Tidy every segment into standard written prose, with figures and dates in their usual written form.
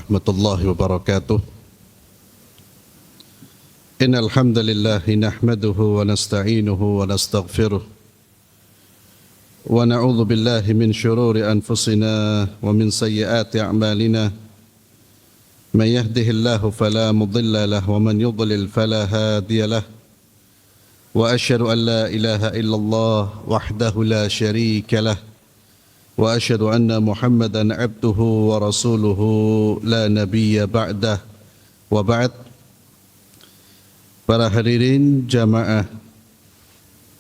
warahmatullahi wabarakatuh. Innal hamdalillah nahmaduhu wa nasta'inuhu wa nastaghfiruh wa na'udzu billahi min shururi anfusina wa min sayyiati a'malina. May yahdihillahu fala mudilla lahu wa man yudlil fala hadiya lahu. Wa asyhadu an la ilaha illallah wahdahu la syarika lahu. Wa asyhadu anna Muhammadan abduhu wa rasuluhu la nabiyya ba'dah. Wa ba'd. Para hadirin jamaah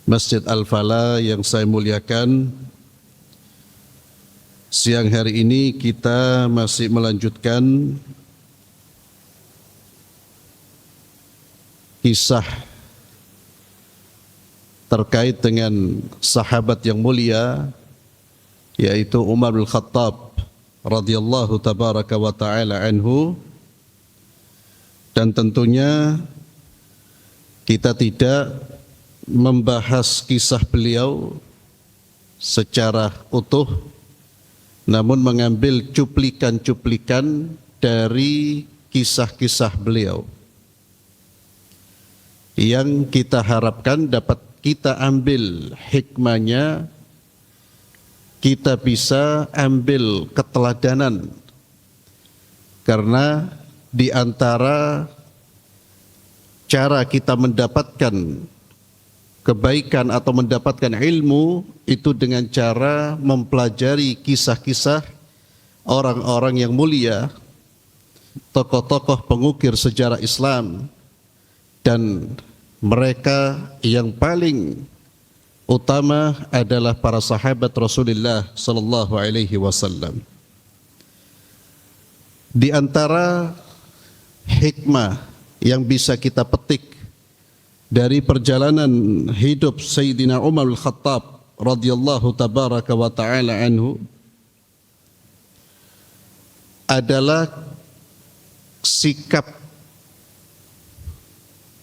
Masjid Al-Falah yang saya muliakan, siang hari ini kita masih melanjutkan kisah terkait dengan sahabat yang mulia, yaitu Umar bin Khattab radhiyallahu tabaraka wa ta'ala anhu. Dan tentunya kita tidak membahas kisah beliau secara utuh, namun mengambil cuplikan-cuplikan dari kisah-kisah beliau yang kita harapkan dapat kita ambil hikmahnya, kita bisa ambil keteladanan, karena di antara cara kita mendapatkan kebaikan atau mendapatkan ilmu itu dengan cara mempelajari kisah-kisah orang-orang yang mulia, tokoh-tokoh pengukir sejarah Islam, dan mereka yang paling utama adalah para sahabat Rasulullah sallallahu alaihi wasallam. Di antara hikmah yang bisa kita petik dari perjalanan hidup Sayyidina Umar bin Khattab radhiyallahu tabaraka wa ta'ala anhu adalah sikap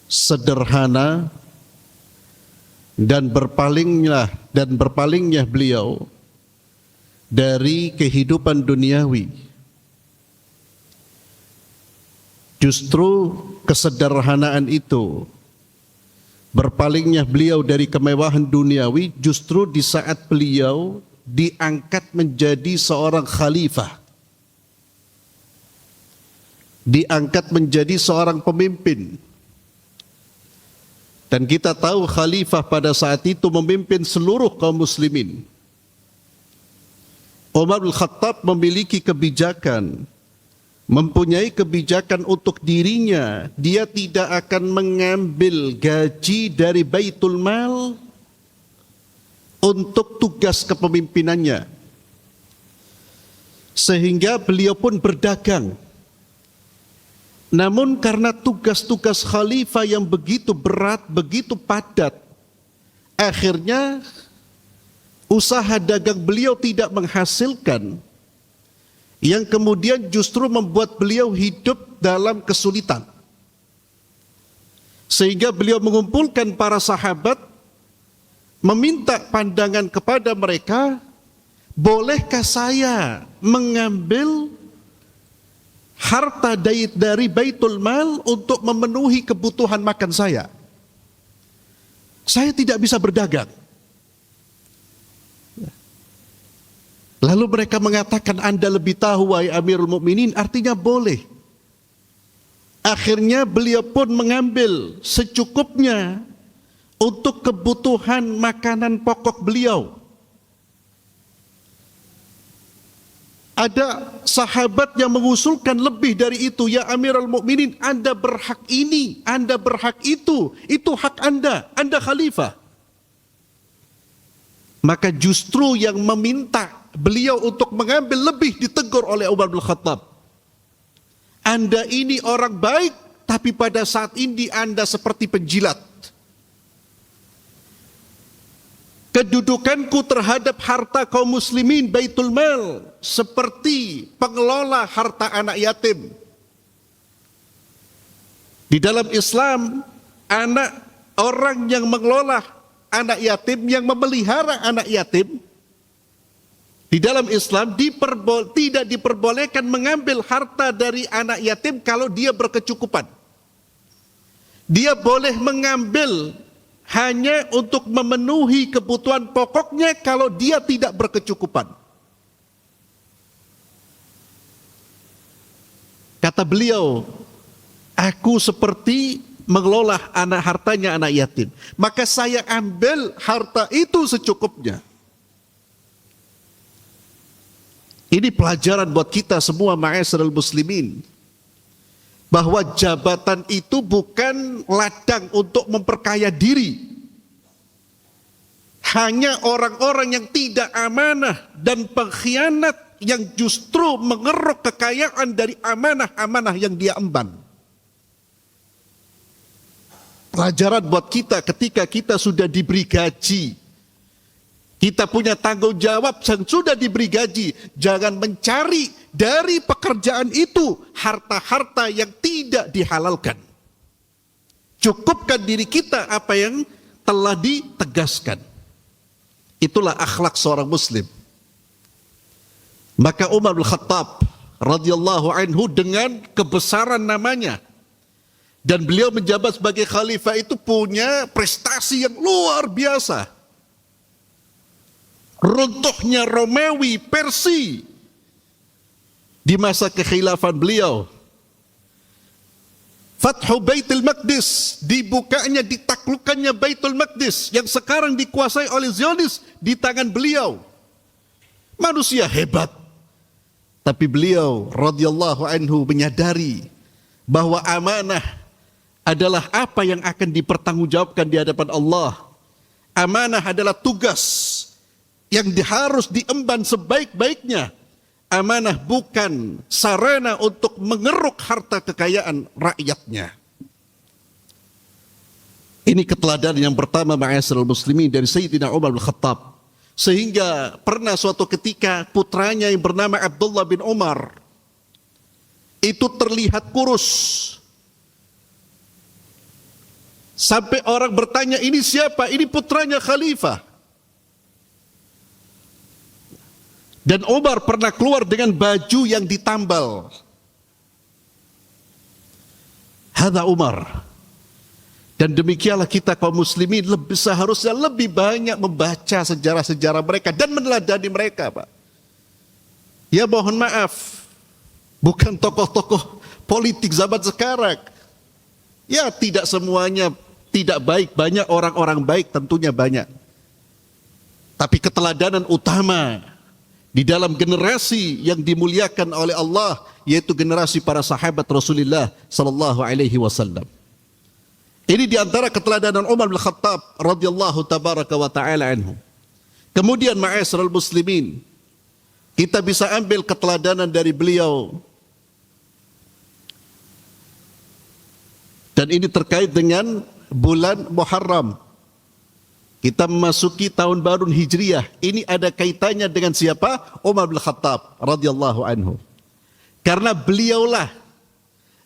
sederhana dan berpalingnya beliau dari kehidupan duniawi. Justru kesederhanaan itu, berpalingnya beliau dari kemewahan duniawi, justru di saat beliau diangkat menjadi seorang khalifah, diangkat menjadi seorang pemimpin. Dan kita tahu khalifah pada saat itu memimpin seluruh kaum muslimin. Umar bin Khattab memiliki kebijakan, mempunyai kebijakan untuk dirinya. Dia tidak akan mengambil gaji dari Baitul Mal untuk tugas kepemimpinannya. Sehingga beliau pun berdagang. Namun karena tugas-tugas khalifah yang begitu berat, begitu padat, akhirnya usaha dagang beliau tidak menghasilkan, yang kemudian justru membuat beliau hidup dalam kesulitan. Sehingga beliau mengumpulkan para sahabat, meminta pandangan kepada mereka, bolehkah saya mengambil harta dari Baitul Mal untuk memenuhi kebutuhan makan saya? Saya tidak bisa berdagang. Lalu mereka mengatakan, Anda lebih tahu wahai Amirul Mukminin, artinya boleh. Akhirnya beliau pun mengambil secukupnya untuk kebutuhan makanan pokok beliau. Ada sahabat yang mengusulkan lebih dari itu, ya Amirul Mukminin, Anda berhak ini, Anda berhak itu hak Anda khalifah. Maka justru yang meminta beliau untuk mengambil lebih ditegur oleh Umar bin Khattab. Anda ini orang baik, tapi pada saat ini Anda seperti penjilat. Kedudukanku terhadap harta kaum muslimin Baitul Mal seperti pengelola harta anak yatim. Di dalam Islam, orang yang mengelola anak yatim, yang memelihara anak yatim, di Di dalam Islam tidak diperbolehkan mengambil harta dari anak yatim kalau dia berkecukupan. Dia boleh mengambil hanya untuk memenuhi kebutuhan pokoknya kalau dia tidak berkecukupan. Kata beliau, aku seperti mengelola hartanya anak yatim. Maka saya ambil harta itu secukupnya. Ini pelajaran buat kita semua ma'asyiral muslimin. Bahwa jabatan itu bukan ladang untuk memperkaya diri. Hanya orang-orang yang tidak amanah dan pengkhianat yang justru mengeruk kekayaan dari amanah-amanah yang dia emban. Pelajaran buat kita ketika kita sudah diberi gaji. Kita punya tanggung jawab yang sudah diberi gaji. Jangan mencari dari pekerjaan itu harta-harta yang tidak dihalalkan. Cukupkan diri kita apa yang telah ditegaskan. Itulah akhlak seorang muslim. Maka Umar bin Khattab radhiyallahu anhu dengan kebesaran namanya dan beliau menjabat sebagai khalifah itu punya prestasi yang luar biasa. Runtuhnya Romawi, Persia di masa kekhilafan beliau. Fathu Baitul Maqdis, dibukanya, ditaklukkannya Baitul Maqdis yang sekarang dikuasai oleh Zionis di tangan beliau. Manusia hebat. Tapi beliau radhiyallahu anhu menyadari bahwa amanah adalah apa yang akan dipertanggungjawabkan di hadapan Allah. Amanah adalah tugas yang harus diemban sebaik-baiknya. Amanah bukan sarana untuk mengeruk harta kekayaan rakyatnya. Ini keteladanan yang pertama ma'asyiral muslimin dari Sayyidina Umar bin Khattab. Sehingga pernah suatu ketika putranya yang bernama Abdullah bin Umar itu terlihat kurus. Sampai orang bertanya, ini siapa? Ini putranya khalifah. Dan Umar pernah keluar dengan baju yang ditambal. Hadza Umar. Dan demikianlah kita kaum muslimin seharusnya lebih banyak membaca sejarah-sejarah mereka dan meneladani mereka, Pak. Ya mohon maaf, bukan tokoh-tokoh politik zaman sekarang. Ya tidak semuanya tidak baik, banyak orang-orang baik tentunya banyak. Tapi keteladanan utama di dalam generasi yang dimuliakan oleh Allah, yaitu generasi para sahabat Rasulullah sallallahu alaihi wasallam. Ini diantara keteladanan Umar bin Khattab radhiyallahu tabaraka wa ta'ala anhu. Kemudian ma'asyiral muslimin, kita bisa ambil keteladanan dari beliau. Dan ini terkait dengan bulan Muharram. Kita memasuki tahun baru Hijriah. Ini ada kaitannya dengan siapa? Umar bin Khattab radhiyallahu anhu. Karena beliaulah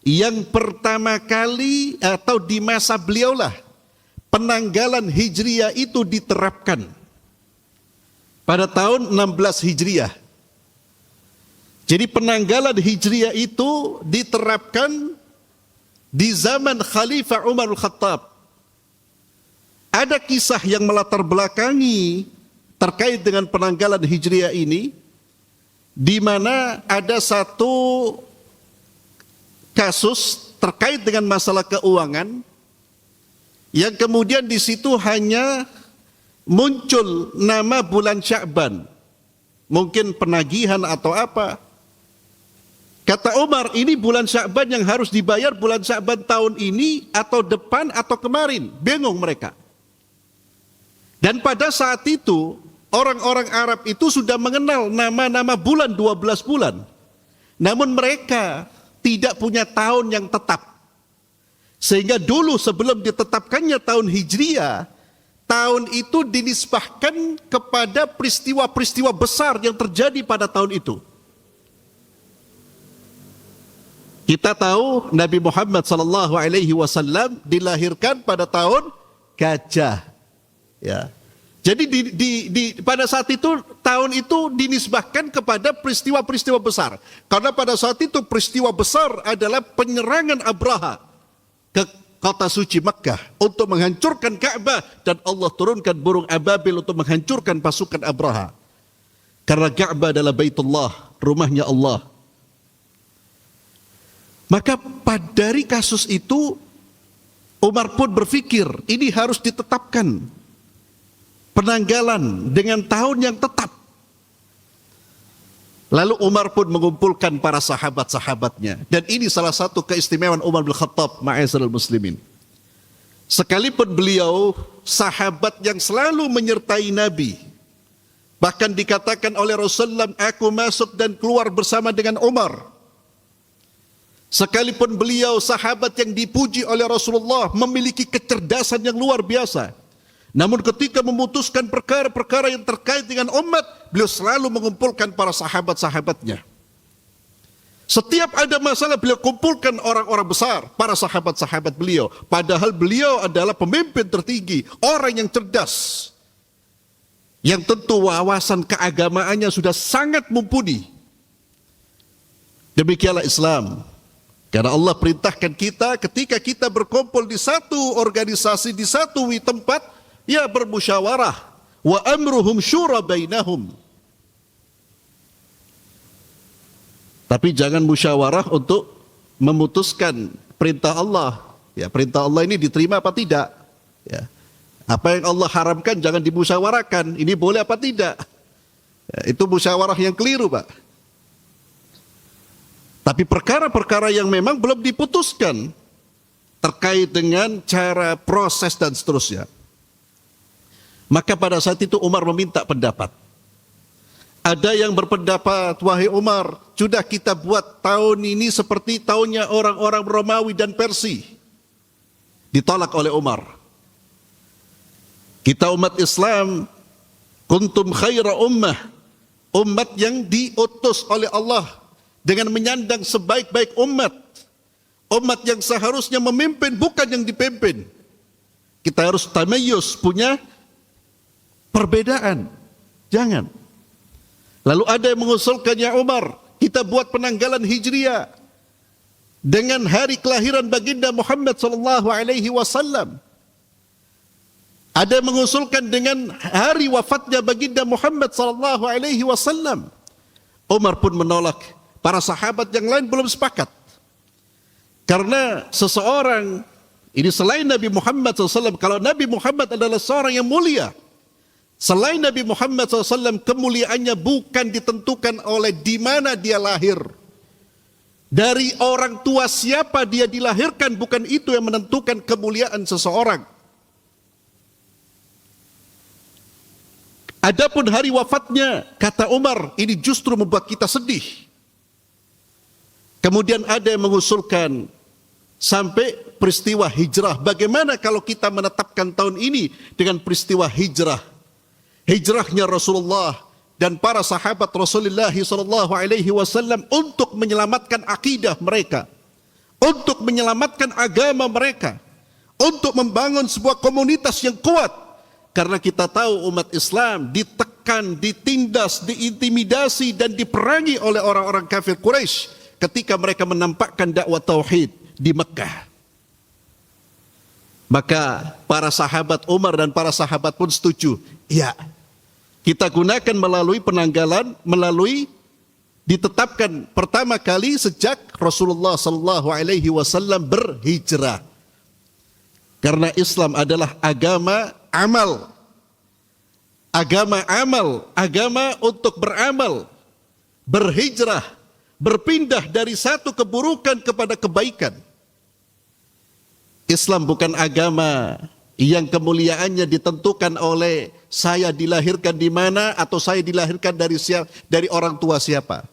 yang pertama kali atau di masa beliaulah penanggalan Hijriah itu diterapkan pada tahun 16 Hijriah. Jadi penanggalan Hijriah itu diterapkan di zaman Khalifah Umar bin Khattab. Ada kisah yang melatar belakangi terkait dengan penanggalan Hijriah ini, di mana ada satu kasus terkait dengan masalah keuangan yang kemudian di situ hanya muncul nama bulan Sya'ban, mungkin penagihan atau apa. Kata Umar, ini bulan Sya'ban yang harus dibayar bulan Sya'ban tahun ini atau depan atau kemarin. Bingung mereka. Dan pada saat itu orang-orang Arab itu sudah mengenal nama-nama bulan 12 bulan. Namun mereka tidak punya tahun yang tetap. Sehingga dulu sebelum ditetapkannya tahun Hijriah, tahun itu dinisbahkan kepada peristiwa-peristiwa besar yang terjadi pada tahun itu. Kita tahu Nabi Muhammad SAW dilahirkan pada tahun Gajah. Ya. Jadi pada saat itu, tahun itu dinisbahkan kepada peristiwa-peristiwa besar. Karena pada saat itu peristiwa besar adalah penyerangan Abraha ke kota suci Makkah untuk menghancurkan Ka'bah, dan Allah turunkan burung ababil untuk menghancurkan pasukan Abraha. Karena Ka'bah adalah Baitullah, rumahnya Allah. Maka dari kasus itu Umar pun berpikir ini harus ditetapkan penanggalan dengan tahun yang tetap. Lalu Umar pun mengumpulkan para sahabat-sahabatnya. Dan ini salah satu keistimewaan Umar bin Khattab, ma'asyiral muslimin. Sekalipun beliau sahabat yang selalu menyertai Nabi. Bahkan dikatakan oleh Rasulullah, aku masuk dan keluar bersama dengan Umar. Sekalipun beliau sahabat yang dipuji oleh Rasulullah, memiliki kecerdasan yang luar biasa. Namun ketika memutuskan perkara-perkara yang terkait dengan umat, beliau selalu mengumpulkan para sahabat-sahabatnya. Setiap ada masalah beliau kumpulkan orang-orang besar, para sahabat-sahabat beliau. Padahal beliau adalah pemimpin tertinggi, orang yang cerdas. Yang tentu wawasan keagamaannya sudah sangat mumpuni. Demikianlah Islam. Karena Allah perintahkan kita ketika kita berkumpul di satu organisasi, di satu tempat, ya bermusyawarah. Wa amruhum syura bainahum. Tapi jangan musyawarah untuk memutuskan perintah Allah. Ya, perintah Allah ini diterima apa tidak? Ya. Apa yang Allah haramkan jangan dimusyawarahkan. Ini boleh apa tidak? Ya, itu musyawarah yang keliru, Pak. Tapi perkara-perkara yang memang belum diputuskan terkait dengan cara proses dan seterusnya. Maka pada saat itu Umar meminta pendapat. Ada yang berpendapat, wahai Umar, sudah kita buat tahun ini seperti tahunnya orang-orang Romawi dan Persia. Ditolak oleh Umar. Kita umat Islam, kuntum khaira ummah, umat yang diutus oleh Allah dengan menyandang sebaik-baik umat. Umat yang seharusnya memimpin, bukan yang dipimpin. Kita harus tamayus, punya perbedaan. Jangan. Lalu ada yang mengusulkan, ya Umar, kita buat penanggalan Hijriah dengan hari kelahiran baginda Muhammad sallallahu alaihi wasallam. Ada yang mengusulkan dengan hari wafatnya baginda Muhammad sallallahu alaihi wasallam. Umar pun menolak. Para sahabat yang lain belum sepakat. Karena seseorang, ini selain Nabi Muhammad SAW, kalau Nabi Muhammad adalah seorang yang mulia. Selain Nabi Muhammad SAW, kemuliaannya bukan ditentukan oleh di mana dia lahir. Dari orang tua siapa dia dilahirkan, bukan itu yang menentukan kemuliaan seseorang. Adapun hari wafatnya, kata Umar, ini justru membuat kita sedih. Kemudian ada yang mengusulkan sampai peristiwa hijrah. Bagaimana kalau kita menetapkan tahun ini dengan peristiwa hijrah? Hijrahnya Rasulullah dan para sahabat Rasulullah SAW untuk menyelamatkan akidah mereka, untuk menyelamatkan agama mereka, untuk membangun sebuah komunitas yang kuat. Karena kita tahu umat Islam ditekan, ditindas, diintimidasi dan diperangi oleh orang-orang kafir Quraisy ketika mereka menampakkan dakwah tauhid di Mekah. Maka para sahabat Umar dan para sahabat pun setuju. Ya, kita gunakan melalui penanggalan, melalui ditetapkan pertama kali sejak Rasulullah SAW berhijrah. Karena Islam adalah agama amal. Agama amal, agama untuk beramal, berhijrah, berpindah dari satu keburukan kepada kebaikan. Islam bukan agama yang kemuliaannya ditentukan oleh saya dilahirkan di mana atau saya dilahirkan dari orang tua siapa.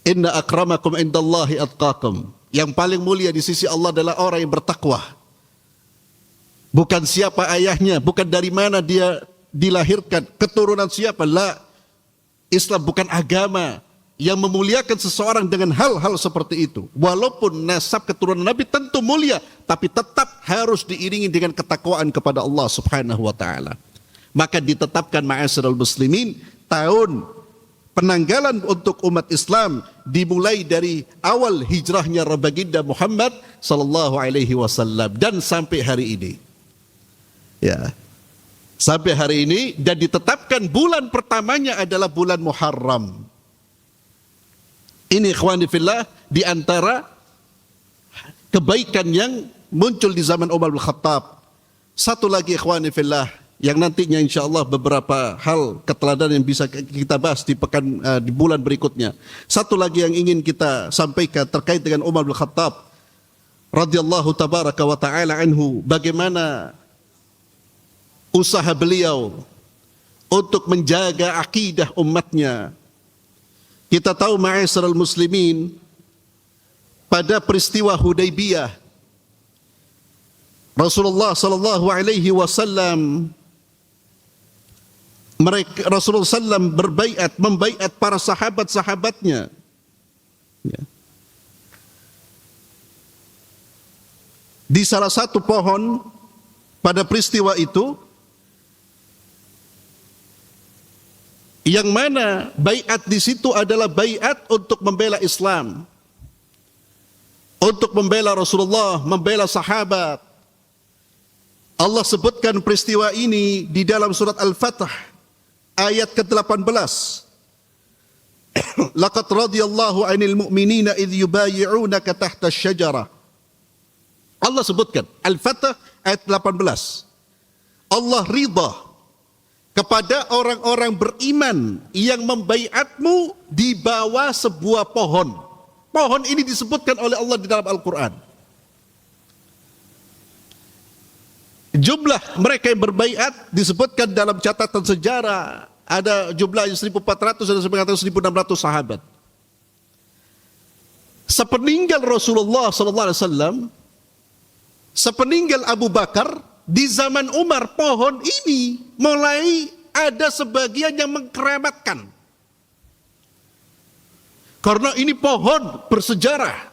Inna akramakum indallahi atqakum. Yang paling mulia di sisi Allah adalah orang yang bertakwa. Bukan siapa ayahnya, bukan dari mana dia dilahirkan, keturunan siapa. La. Islam bukan agama yang memuliakan seseorang dengan hal-hal seperti itu. Walaupun nasab keturunan Nabi tentu mulia, tapi tetap harus diiringi dengan ketakwaan kepada Allah Subhanahu wa taala. Maka ditetapkan ma'asyiral muslimin, tahun penanggalan untuk umat Islam dimulai dari awal hijrahnya baginda Muhammad sallallahu alaihi wasallam dan sampai hari ini. Ya. Sampai hari ini, dan ditetapkan bulan pertamanya adalah bulan Muharram. Ini ikhwani fillah di antara kebaikan yang muncul di zaman Umar bin Khattab. Satu lagi ikhwani fillah yang nantinya insyaallah beberapa hal keteladanan yang bisa kita bahas di di bulan berikutnya. Satu lagi yang ingin kita sampaikan terkait dengan Umar bin Khattab radhiyallahu tabaraka wa taala anhu, bagaimana usaha beliau untuk menjaga akidah umatnya. Kita tahu ma'asyiral muslimin, pada peristiwa Hudaybiyah Rasulullah sallallahu alaihi wasallam Rasulullah sallam membaiat para sahabat-sahabatnya. Ya. Di salah satu pohon pada peristiwa itu, yang mana baiat di situ adalah baiat untuk membela Islam, untuk membela Rasulullah, membela sahabat. Allah sebutkan peristiwa ini di dalam surat Al-Fatah ayat ke-18. Laqad radiyallahu 'anil mu'minina idh yubayyi'unaka tahta asy-syajarah. Allah sebutkan Al-Fatah ayat 18. Allah ridha kepada orang-orang beriman yang membaiatmu di bawah sebuah pohon. Pohon ini disebutkan oleh Allah di dalam Al-Quran. Jumlah mereka yang berbaiat disebutkan dalam catatan sejarah. Ada jumlahnya 1.400, ada yang mengatakan 1.600 sahabat. Sepeninggal Rasulullah SAW, sepeninggal Abu Bakar, di zaman Umar, pohon ini mulai ada sebagian yang mengkeramatkan. Karena ini pohon bersejarah.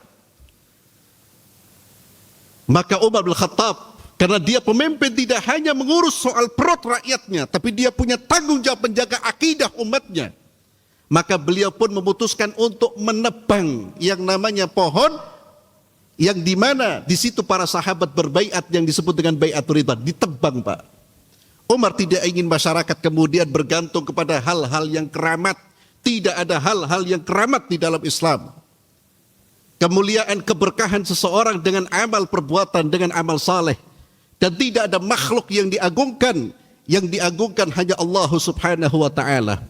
Maka Umar bin Khattab, karena dia pemimpin tidak hanya mengurus soal perut rakyatnya, tapi dia punya tanggung jawab menjaga akidah umatnya. Maka beliau pun memutuskan untuk menebang yang namanya pohon, yang dimana di situ para sahabat berbaiat yang disebut dengan baiatur ridwan, ditebang Pak. Umar tidak ingin masyarakat kemudian bergantung kepada hal-hal yang keramat. Tidak ada hal-hal yang keramat di dalam Islam. Kemuliaan keberkahan seseorang dengan amal perbuatan, dengan amal saleh. Dan tidak ada makhluk yang diagungkan. Yang diagungkan hanya Allah subhanahu wa ta'ala.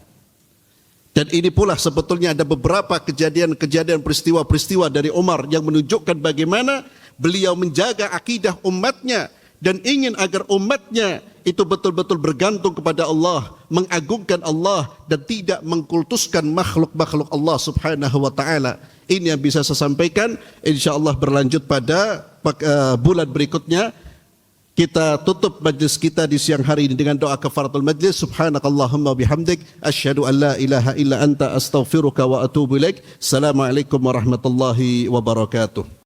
Dan ini pula sebetulnya ada beberapa kejadian-kejadian peristiwa-peristiwa dari Umar yang menunjukkan bagaimana beliau menjaga akidah umatnya dan ingin agar umatnya itu betul-betul bergantung kepada Allah, mengagungkan Allah dan tidak mengkultuskan makhluk-makhluk Allah subhanahu wa ta'ala. Ini yang bisa saya sampaikan. InsyaAllah berlanjut pada bulan berikutnya. Kita tutup majlis kita di siang hari ini dengan doa kafaratul majlis. Subhanakallahumma bihamdik, asyhadu an la ilaha illa anta astaghfiruka wa atubu ilaik. Assalamualaikum warahmatullahi wabarakatuh.